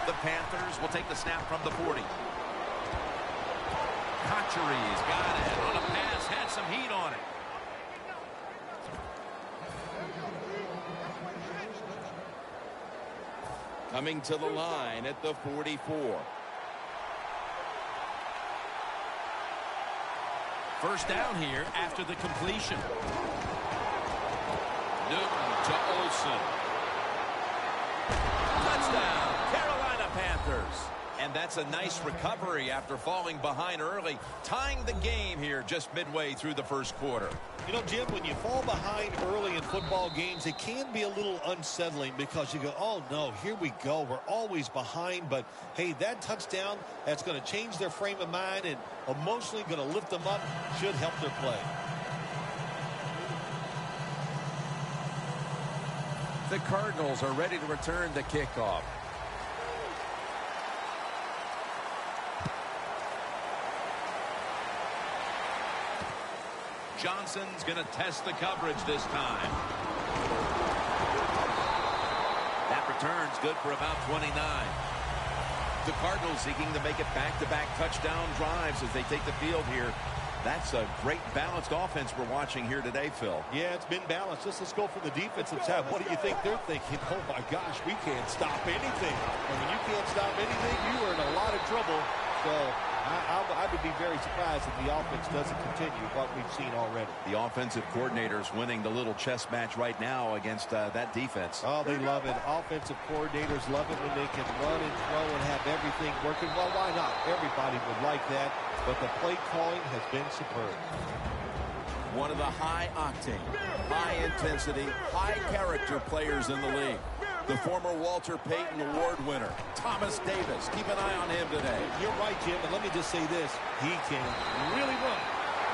The Panthers will take the snap from the 40. Conchery's got it on a pass, had some heat on it. Coming to the line at the 44. First down here after the completion. Newton to Olsen. Touchdown, Carolina Panthers. And that's a nice recovery after falling behind early, tying the game here just midway through the first quarter. You know, Jim, when you fall behind early in football games, it can be a little unsettling because you go, oh, no, here we go. We're always behind. But, hey, that touchdown, that's going to change their frame of mind and emotionally going to lift them up, should help their play. The Cardinals are ready to return the kickoff. Johnson's going to test the coverage this time. That return's good for about 29. The Cardinals seeking to make it back-to-back touchdown drives as they take the field here. That's a great balanced offense we're watching here today, Phil. Yeah, it's been balanced. Let's go for the defensive side. What do you think they're thinking? Oh, my gosh, we can't stop anything. And when you can't stop anything, you are in a lot of trouble. So I would be very surprised if the offense doesn't continue what we've seen already. The offensive coordinator's winning the little chess match right now against that defense. Oh, they love it. Offensive coordinators love it when they can run and throw and have everything working. Well, why not? Everybody would like that. But the play calling has been superb. One of the high-octane, high-intensity, high-character players in the league. The former Walter Payton Award winner, Thomas Davis. Keep an eye on him today. You're right, Jim, and let me just say this. He can really run,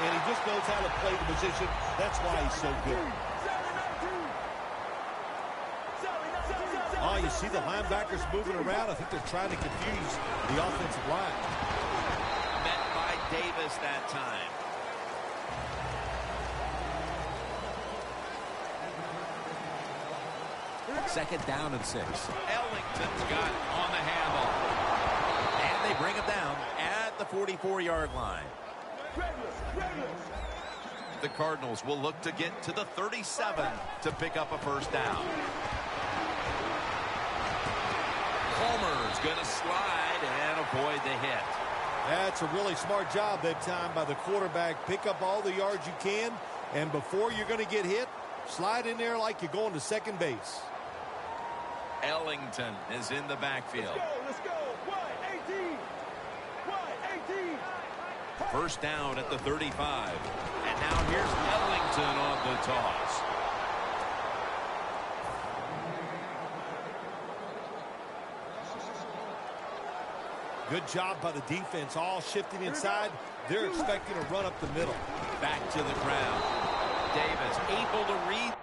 and he just knows how to play the position. That's why he's so good. Oh, you see the linebackers moving around. I think they're trying to confuse the offensive line. Met by Davis that time. Second down and 6. Ellington's got it on the handle. And they bring him down at the 44-yard line. The Cardinals will look to get to the 37 to pick up a first down. Homer's going to slide and avoid the hit. That's a really smart job that time by the quarterback. Pick up all the yards you can, and before you're going to get hit, slide in there like you're going to second base. Ellington is in the backfield. Let's go. Wide 18. Wide 18. First down at the 35. And now here's Ellington on the toss. Good job by the defense, all shifting inside. They're expecting to run up the middle. Back to the ground. Davis able to read.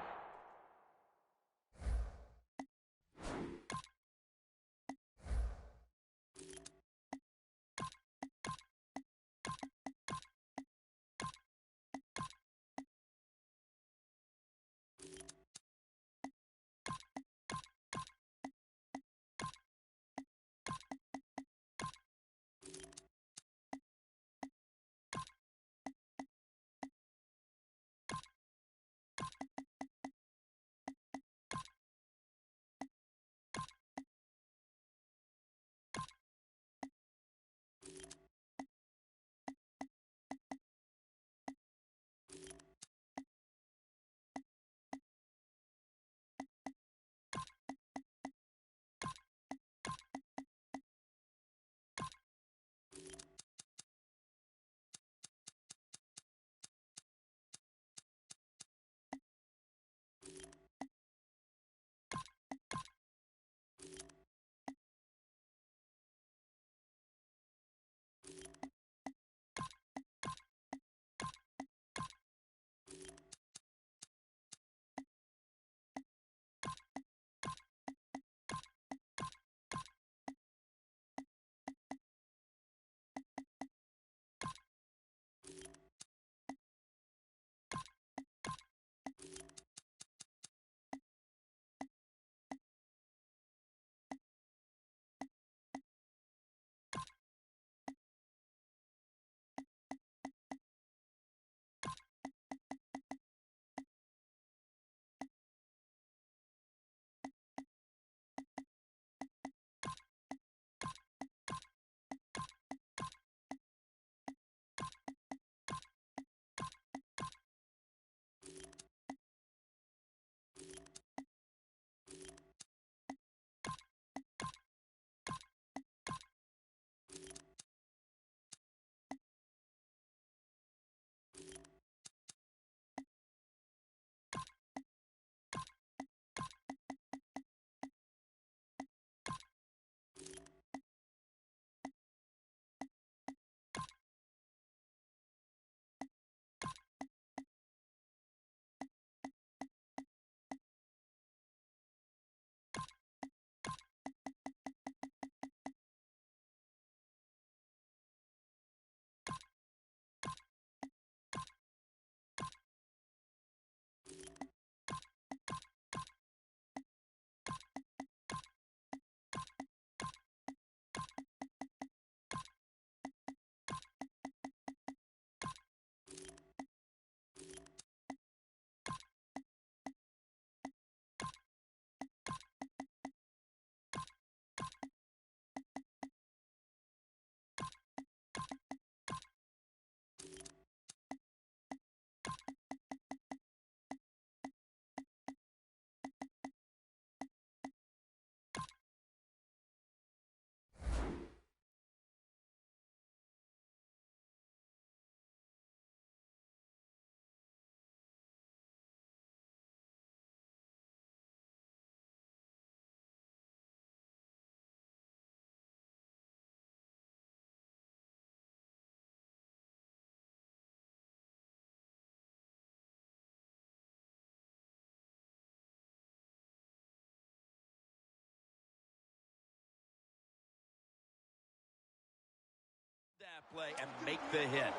play and make the hit.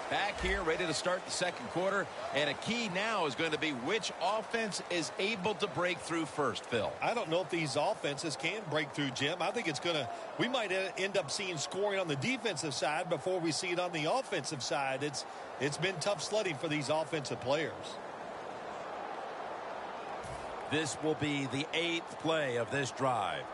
Back here, ready to start the second quarter. And a key now is going to be which offense is able to break through first, Phil. I don't know if these offenses can break through, Jim. I think we might end up seeing scoring on the defensive side before we see it on the offensive side. It's been tough sledding for these offensive players. This will be the 8th play of this drive.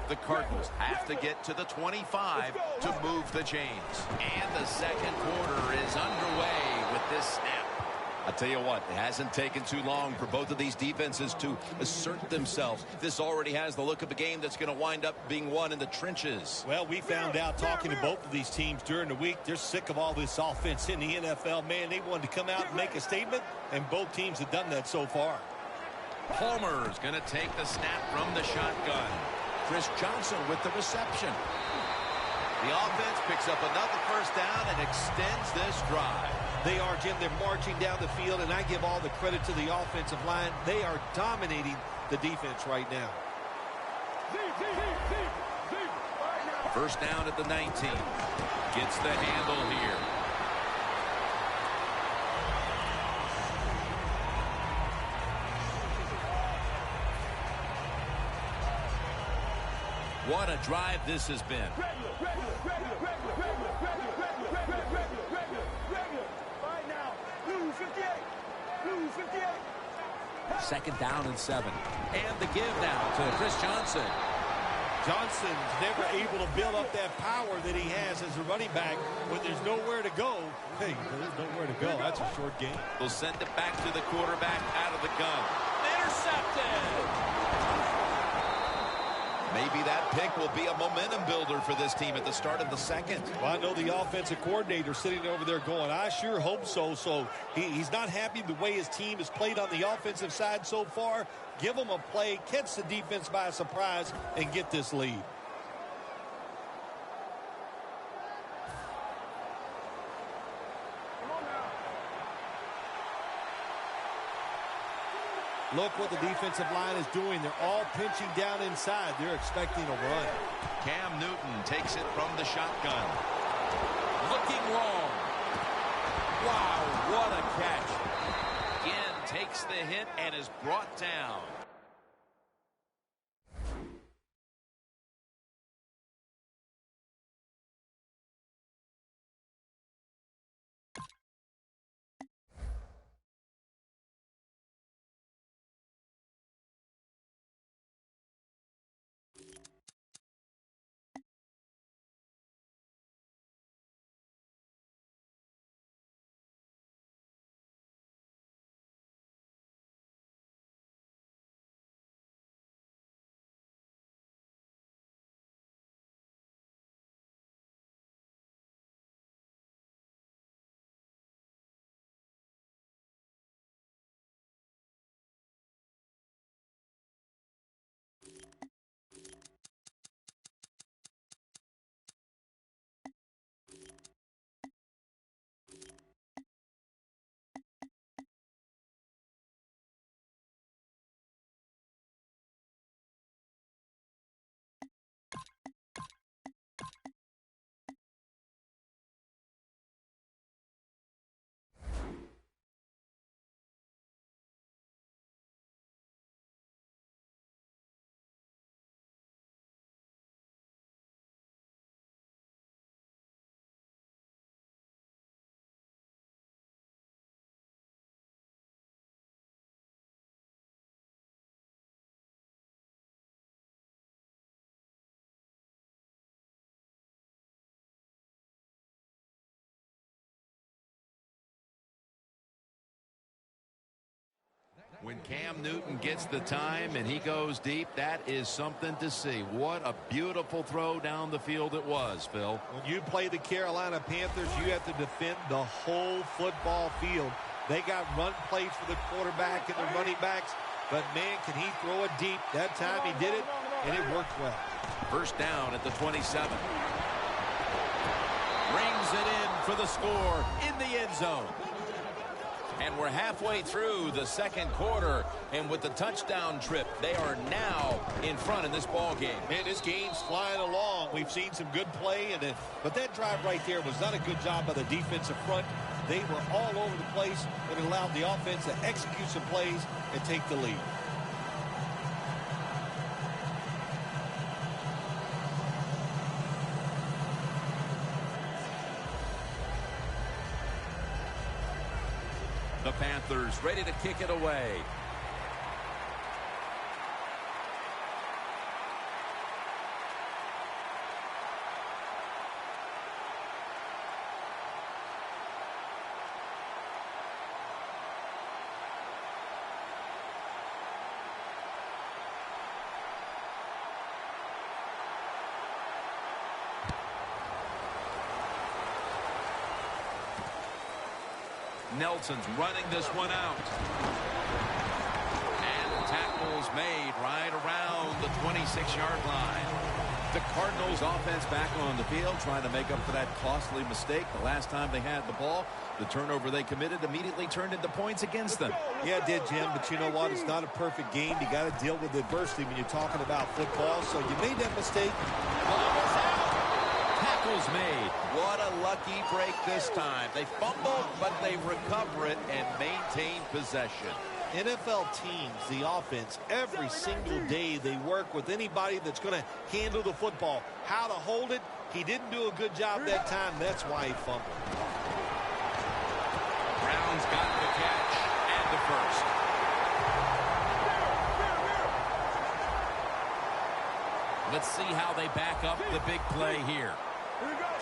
The Cardinals have to get to the 25 to move the chains. And the second quarter is underway with this snap. I tell you what, it hasn't taken too long for both of these defenses to assert themselves. This already has the look of a game that's going to wind up being won in the trenches. Well, we found out talking to both of these teams during the week, they're sick of all this offense in the NFL. Man, they wanted to come out and make a statement, and both teams have done that so far. Palmer's going to take the snap from the shotgun. Chris Johnson with the reception. The offense picks up another first down and extends this drive. They are, Jim. They're marching down the field, and I give all the credit to the offensive line. They are dominating the defense right now. First down at the 19. Gets the handle here. What a drive this has been. Second down and 7. And the give now to Chris Johnson. Johnson's never able to build up that power that he has as a running back when there's nowhere to go. Hey, there's nowhere to go. That's a short game. They'll send it back to the quarterback out of the gun. Intercepted! Maybe that pick will be a momentum builder for this team at the start of the second. Well, I know the offensive coordinator sitting over there going, I sure hope so. So he's not happy the way his team has played on the offensive side so far. Give him a play, catch the defense by surprise, and get this lead. Look what the defensive line is doing. They're all pinching down inside. They're expecting a run. Cam Newton takes it from the shotgun. Looking long. Wow, what a catch. Again, takes the hit and is brought down. When Cam Newton gets the time and he goes deep, that is something to see. What a beautiful throw down the field it was, Phil. When you play the Carolina Panthers, you have to defend the whole football field. They got run plays for the quarterback and the running backs, but man, can he throw it deep. That time he did it, and it worked well. First down at the 27. Rings it in for the score in the end zone. And we're halfway through the second quarter. And with the touchdown trip, they are now in front in this ball game. Man, this game's flying along. We've seen some good play, but that drive right there was not a good job by the defensive front. They were all over the place, but it allowed the offense to execute some plays and take the lead. The Panthers ready to kick it away. Nelson's running this one out. And the tackle's made right around the 26-yard line. The Cardinals offense back on the field trying to make up for that costly mistake. The last time they had the ball, the turnover they committed immediately turned into points against them. Yeah, it did, Jim, but you know what? It's not a perfect game. You got to deal with adversity when you're talking about football. So you made that mistake. Tackle's made. What a lucky break this time. They fumbled, but they recover it and maintain possession. NFL teams, the offense, every single day they work with anybody that's going to handle the football. How to hold it, he didn't do a good job that time. That's why he fumbled. Brown's got the catch and the first. Let's see how they back up the big play here.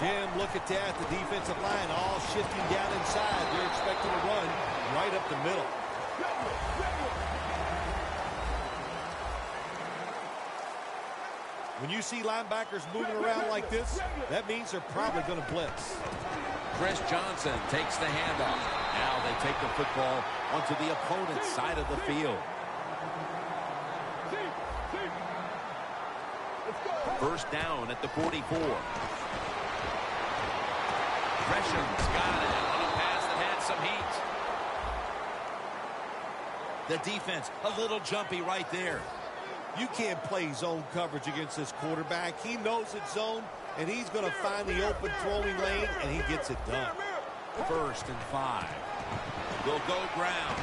Jim, look at that. The defensive line all shifting down inside. They're expecting to run right up the middle. When you see linebackers moving around like this, that means they're probably going to blitz. Chris Johnson takes the handoff. Now they take the football onto the opponent's side of the field. First down at the 44. Gresham's got it on a pass that had some heat. The defense a little jumpy right there. You can't play zone coverage against this quarterback. He knows it's zone, and he's going to find the open throwing lane, and he gets it done. 1st and 5. They'll go ground.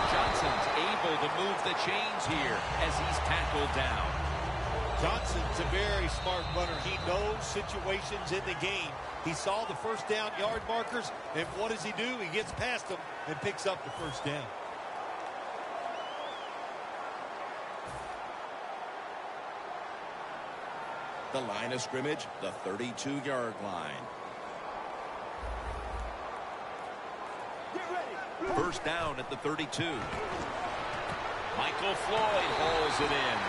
Johnson's able to move the chains here as he's tackled down. Johnson's a very smart runner. He knows situations in the game. He saw the first down yard markers, and what does he do? He gets past them and picks up the first down. The line of scrimmage, the 32-yard line. First down at the 32. Michael Floyd hauls it in.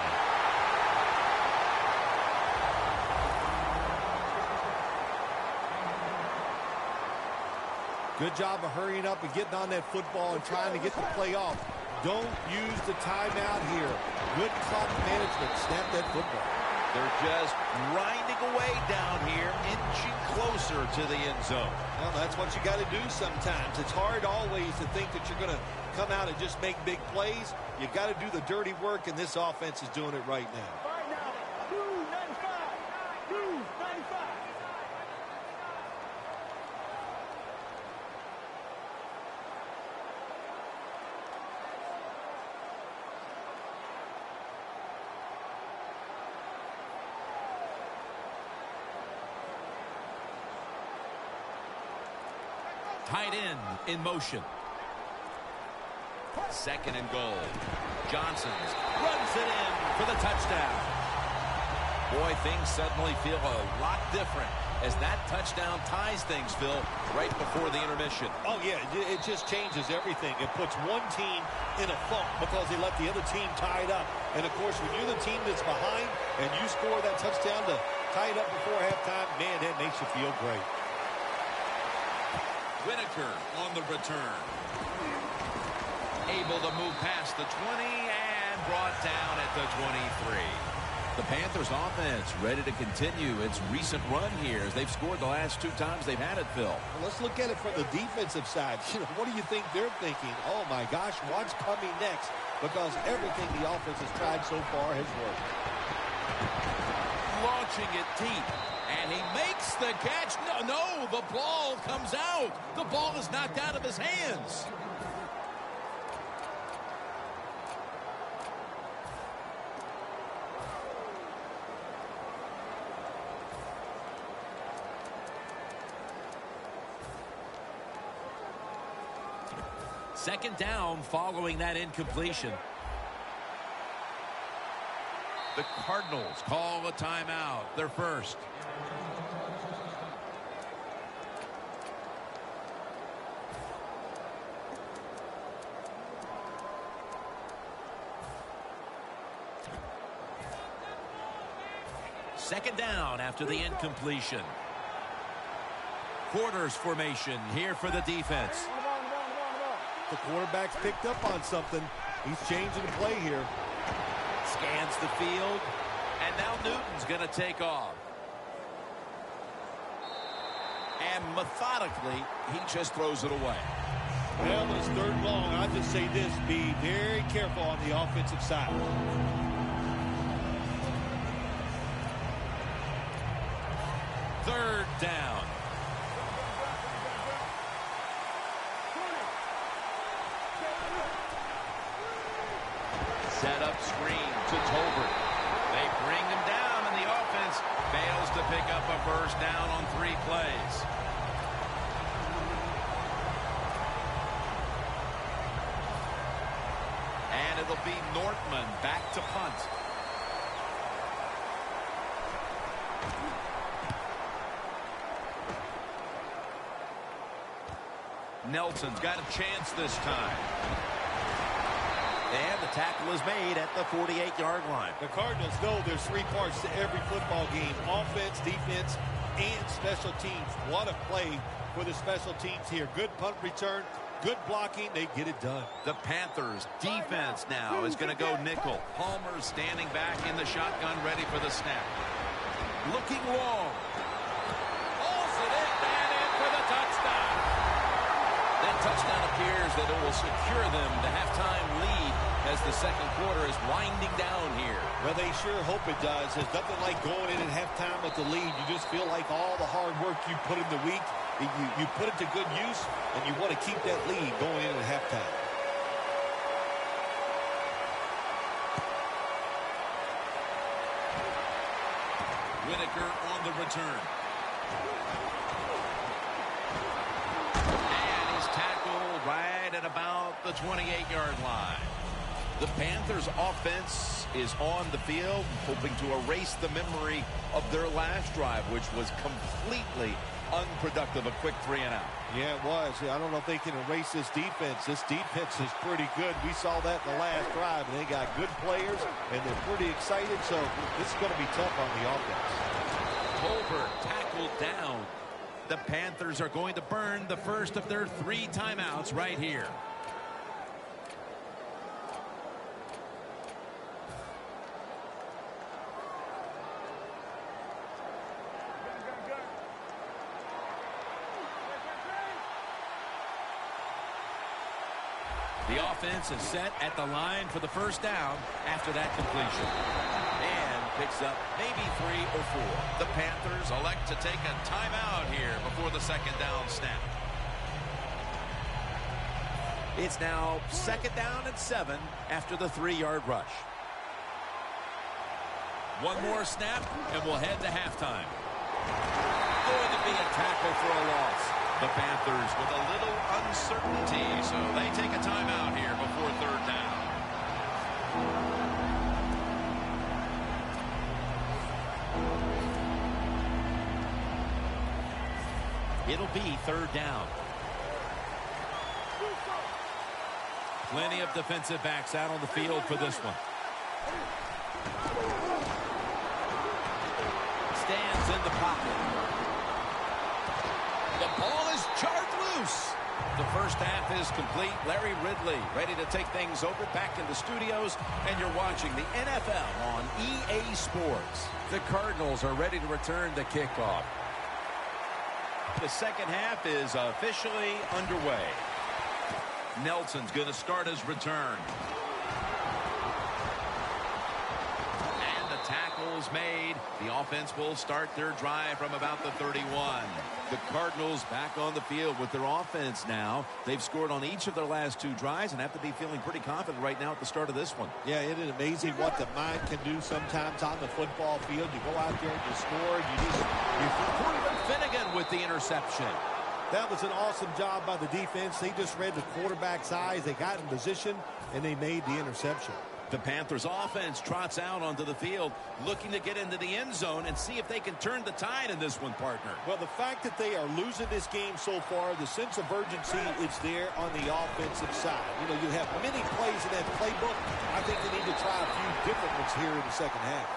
Good job of hurrying up and getting on that football and trying to get the play off. Don't use the timeout here. Good clock management. Snap that football. They're just grinding away down here, inching closer to the end zone. Well, that's what you got to do sometimes. It's hard always to think that you're going to come out and just make big plays. You got to do the dirty work, and this offense is doing it right now. Right now, 295. 295. Tight end in motion. 2nd and goal. Johnson's runs it in for the touchdown. Boy, things suddenly feel a lot different as that touchdown ties things, Phil, right before the intermission. Oh, yeah, it just changes everything. It puts one team in a funk because they let the other team tie it up. And, of course, when you're the team that's behind and you score that touchdown to tie it up before halftime, man, that makes you feel great. Whitaker on the return. Able to move past the 20 and brought down at the 23. The Panthers offense ready to continue its recent run here as they've scored the last 2 times they've had it, Phil. Well, let's look at it from the defensive side. What do you think they're thinking? Oh, my gosh, what's coming next? Because everything the offense has tried so far has worked. Launching it deep. And he makes the catch. No, the ball comes out. The ball is knocked out of his hands. Second down following that incompletion. The Cardinals call a timeout, their first. Second down after the incompletion. Quarters formation here for the defense. The quarterback's picked up on something. He's changing the play here. Scans the field, and now Newton's going to take off. And methodically, he just throws it away. Well, it's 3rd and long. I'll just say this, be very careful on the offensive side. Third down. Set up screen to Tolbert. They bring him down, and the offense fails to pick up a first down on 3 plays. And it'll be Nortman back to punt. Nelson's got a chance this time. And the tackle is made at the 48-yard line. The Cardinals know there's 3 parts to every football game: offense, defense, and special teams. What a play for the special teams here. Good punt return, good blocking. They get it done. The Panthers defense now is going to go nickel. Palmer standing back in the shotgun, ready for the snap. Looking long. Hauls it in and in for the touchdown. That touchdown appears that it will secure them the halftime lead as the second quarter is winding down here. Well, they sure hope it does. There's nothing like going in at halftime with the lead. You just feel like all the hard work you put in the week, you put it to good use, and you want to keep that lead going in at halftime. Whitaker on the return. And he's tackled right at about the 28-yard line. The Panthers offense is on the field, hoping to erase the memory of their last drive, which was completely unproductive, a quick 3 and out. Yeah, it was. I don't know if they can erase this defense. This defense is pretty good. We saw that in the last drive, and they got good players, and they're pretty excited, so this is going to be tough on the offense. Tolbert tackled down. The Panthers are going to burn the first of their 3 timeouts right here. The offense is set at the line for the first down after that completion. And picks up maybe 3 or 4. The Panthers elect to take a timeout here before the second down snap. It's now 2nd down and 7 after the 3-yard rush. One more snap, and we'll head to halftime. Going to be a tackle for a loss. The Panthers with a little uncertainty, so they take a timeout here before 3rd down. It'll be 3rd down. Plenty of defensive backs out on the field for this one. Stands in the pocket. The ball is charged loose. The first half is complete. Larry Ridley ready to take things over back in the studios, and you're watching the NFL on EA Sports. The Cardinals are ready to return the kickoff. The second half is officially underway. Nelson's going to start his return. And the tackle's made. The offense will start their drive from about the 31. The Cardinals back on the field with their offense now. They've scored on each of their last 2 drives and have to be feeling pretty confident right now at the start of this one. Yeah, it is amazing what the mind can do sometimes on the football field. You go out there and you score. Reuben Finnegan with the interception. That was an awesome job by the defense. They just read the quarterback's eyes. They got in position, and they made the interception. The Panthers offense trots out onto the field, looking to get into the end zone and see if they can turn the tide in this one, partner. Well, the fact that they are losing this game so far, the sense of urgency is there on the offensive side. You know, you have many plays in that playbook. I think they need to try a few different ones here in the second half.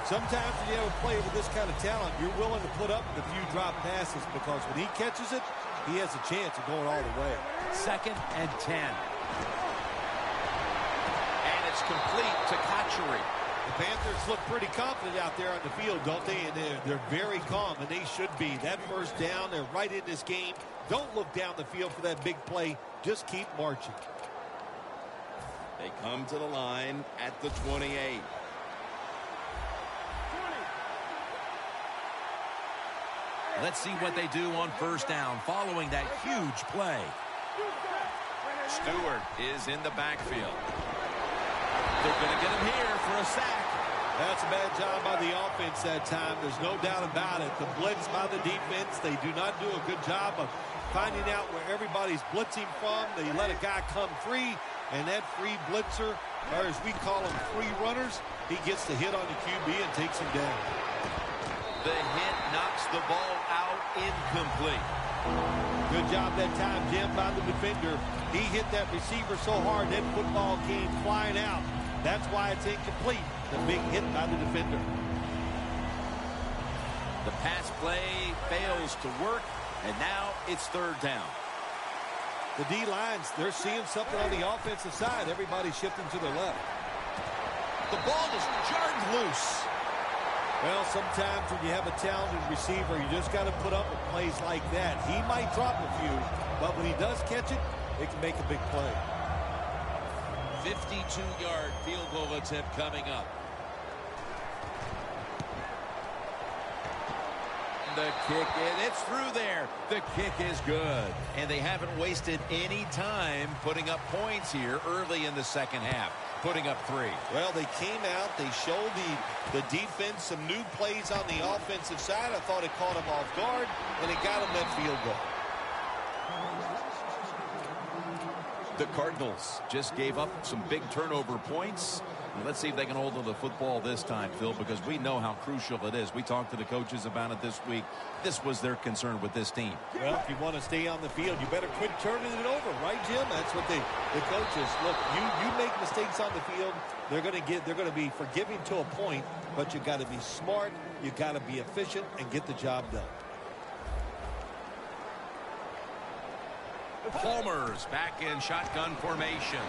Sometimes when you have a player with this kind of talent, you're willing to put up with a few drop passes because when he catches it, he has a chance of going all the way. 2nd and 10. And it's complete to Kachuri. The Panthers look pretty confident out there on the field, don't they? And they're very calm, and they should be. That first down, they're right in this game. Don't look down the field for that big play. Just keep marching. They come to the line at the 28. Let's see what they do on first down following that huge play. Stewart is in the backfield. They're going to get him here for a sack. That's a bad job by the offense that time. There's no doubt about it. The blitz by the defense, they do not do a good job of finding out where everybody's blitzing from. They let a guy come free, and that free blitzer, or as we call them, free runners, he gets the hit on the QB and takes him down. The hit knocks the ball out incomplete. Good job that time, Jim, by the defender. He hit that receiver so hard that football came flying out. That's why it's incomplete. The big hit by the defender. The pass play fails to work, and now it's 3rd down. The D-lines, they're seeing something on the offensive side. Everybody's shifting to their left. The ball is jarred loose. Well, sometimes when you have a talented receiver, you just got to put up with plays like that. He might drop a few, but when he does catch it, it can make a big play. 52-yard field goal attempt coming up. The kick, it's through there. The kick is good. And they haven't wasted any time putting up points here early in the second half. Putting up 3. Well, they came out. They showed the defense some new plays on the offensive side. I thought it caught them off guard, and it got them that field goal. The Cardinals just gave up some big turnover points. Let's see if they can hold on to the football this time, Phil, because we know how crucial it is. We talked to the coaches about it this week. This was their concern with this team. Well, if you want to stay on the field, you better quit turning it over, right, Jim? That's what the coaches look. You make mistakes on the field, they're going to be forgiving to a point, but you got to be smart, you got to be efficient, and get the job done. Palmer's back in shotgun formation.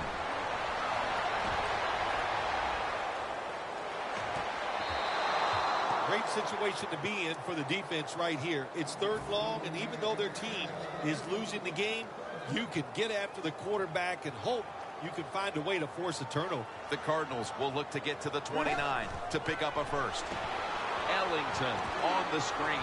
Great situation to be in for the defense right here. It's 3rd long, and even though their team is losing the game, you can get after the quarterback and hope you can find a way to force a turnover. The Cardinals will look to get to the 29 to pick up a first. Ellington on the screen.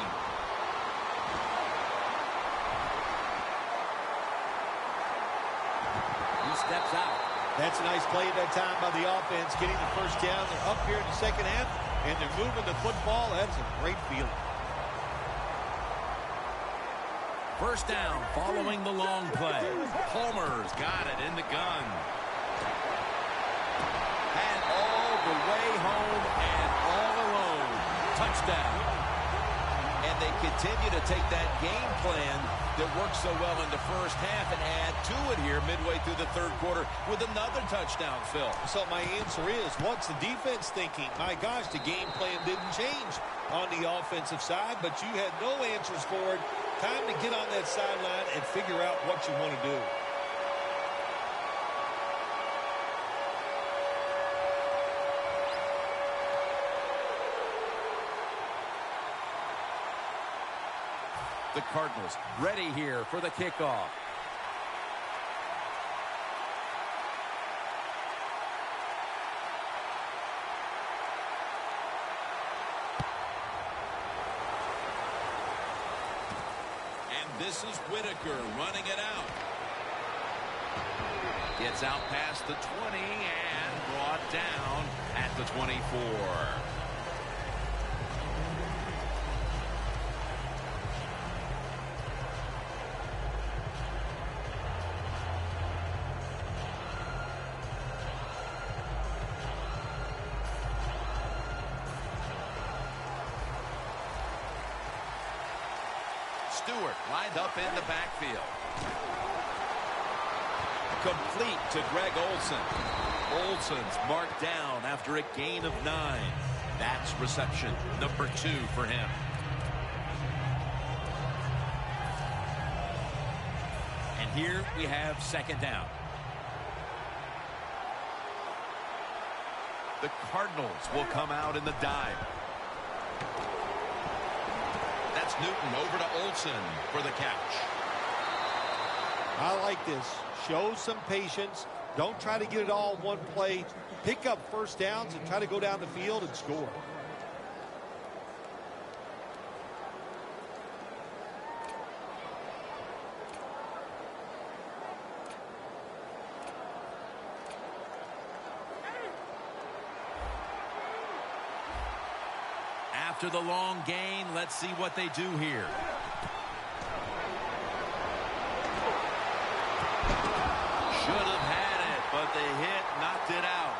He steps out. That's a nice play at that time by the offense, getting the first down. They're up here in the second half, and they're moving the football. That's a great feeling. First down following the long play. Palmer's got it in the gun. And all the way home and all alone. Touchdown. And they continue to take that game plan that worked so well in the first half and add to it here midway through the 3rd quarter with another touchdown, Phil. So my answer is, what's the defense thinking? My gosh, the game plan didn't change on the offensive side, but you had no answers for it Time to get on that sideline and figure out what you want to do. The Cardinals ready here for the kickoff. This is Whitaker running it out. Gets out past the 20 and brought down at the 24. Stewart lined up in the backfield. Complete to Greg Olsen. Olsen's marked down after a gain of 9. That's reception number 2 for him. And here we have second down. The Cardinals will come out in the dive. That's Newton over to Olsen for the catch. I like this. Show some patience. Don't try to get it all in one play. Pick up first downs and try to go down the field and score. After the long gain, let's see what they do here. Should have had it, but the hit knocked it out.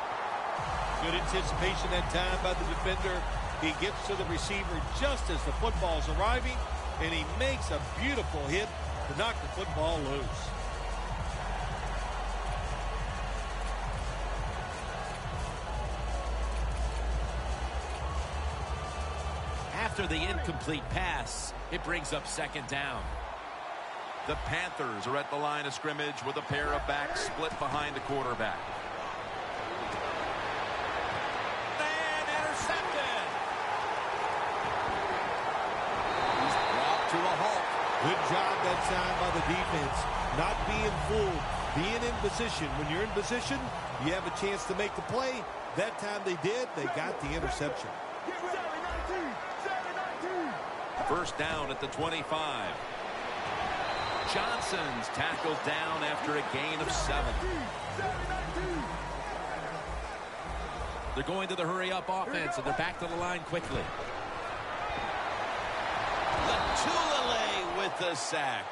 Good anticipation that time by the defender. He gets to the receiver just as the football's arriving, and he makes a beautiful hit to knock the football loose. After the incomplete pass, it brings up second down. The Panthers are at the line of scrimmage with a pair of backs split behind the quarterback. And intercepted. He's brought to a halt. Good job that time by the defense. Not being fooled. Being in position. When you're in position, you have a chance to make the play. That time they did. They got the interception. First down at the 25. Johnson's tackled down after a gain of 7. They're going to the hurry-up offense, and they're back to the line quickly. Latulele with the sack.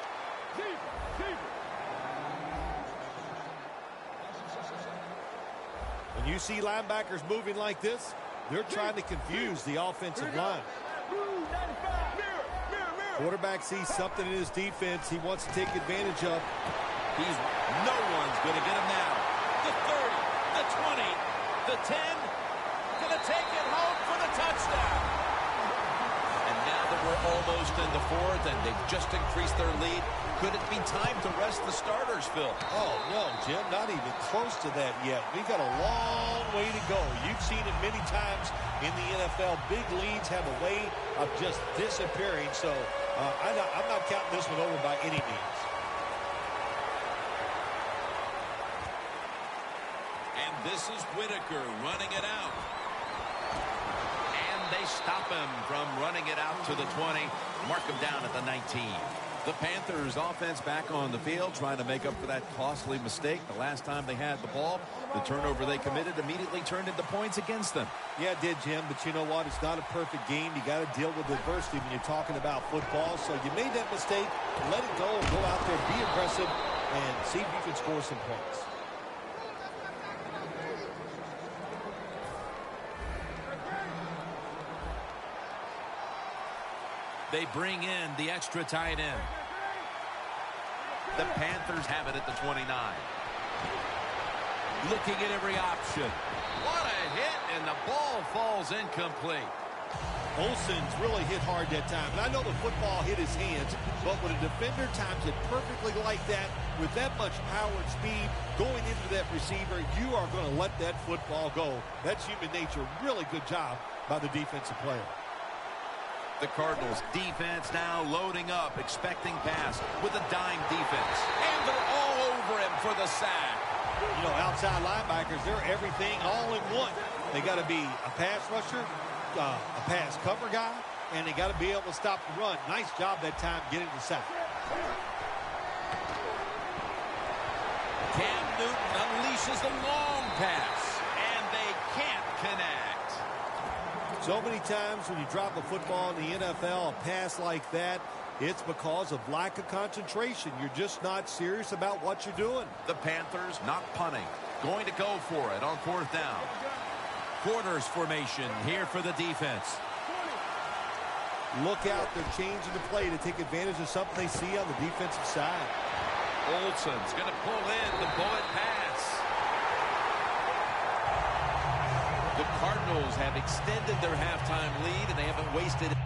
When you see linebackers moving like this, they're trying to confuse the offensive line. Quarterback sees something in his defense he wants to take advantage of. No one's going to get him now. The 30, the 20, the 10. Going to take it home for the touchdown. And now that we're almost in the 4th and they've just increased their lead, could it be time to rest the starters, Phil? Oh, no, Jim, not even close to that yet. We've got a long way to go. You've seen it many times in the NFL. Big leads have a way of just disappearing. So I'm not counting this one over by any means. And this is Whitaker running it out. And they stop him from running it out to the 20. Mark him down at the 19. The Panthers offense back on the field trying to make up for that costly mistake. The last time they had the ball, the turnover they committed immediately turned into points against them. Yeah, it did, Jim, but you know what? It's not a perfect game. You got to deal with adversity when you're talking about football. So you made that mistake, let it go, and go out there, be aggressive, and see if you can score some points. They bring in the extra tight end. The Panthers have it at the 29. Looking at every option. What a hit, and the ball falls incomplete. Olsen's really hit hard that time. And I know the football hit his hands, but when a defender times it perfectly like that, with that much power and speed going into that receiver, you are going to let that football go. That's human nature. Really good job by the defensive player. The Cardinals defense now loading up, expecting pass with a dime defense. And they're all over him for the sack. You know, outside linebackers, they're everything all in one. They got to be a pass rusher, a pass cover guy, and they got to be able to stop the run. Nice job that time getting the sack. Cam Newton unleashes the long pass, and they can't connect. So many times when you drop a football in the NFL, a pass like that, it's because of lack of concentration. You're just not serious about what you're doing. The Panthers not punting, going to go for it on 4th down. Quarters formation here for the defense. Look out, they're changing the play to take advantage of something they see on the defensive side. Olsen's going to pull in the bullet pass. The Cardinals have extended their halftime lead, and they haven't wasted it.